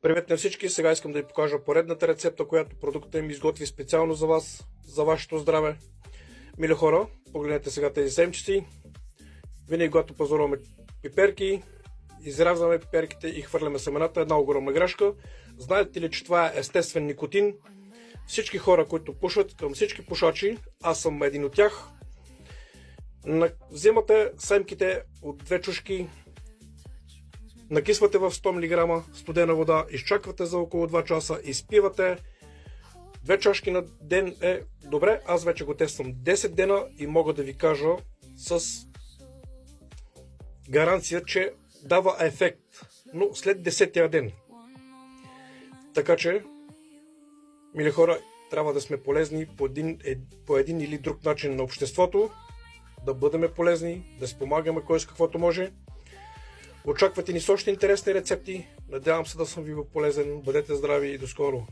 Привет на всички! Сега искам да ви покажа поредната рецепта, която продуктът им изготви специално за вас, за вашето здраве. Мили хора, погледнете сега тези семчици. Винаги когато пазаруваме пиперки, изрязваме пиперките и хвърляме семената. Една огромна грешка. Знаете ли, че това е естествен никотин? Всички хора, които пушат, към всички пушачи, аз съм един от тях, вземате семките от две чушки, накисвате в 100 мг студена вода, изчаквате за около 2 часа, изпивате. 2 чашки на ден е добре. Аз вече го тествам 10 дена и мога да ви кажа с гаранция, че дава ефект, но след 10-тия ден. Така че, мили хора, трябва да сме полезни по един или друг начин на обществото, да бъдем полезни, да спомагаме кой с каквото може. Очаквате ни с още интересни рецепти. Надявам се да съм ви полезен. Бъдете здрави и до скоро!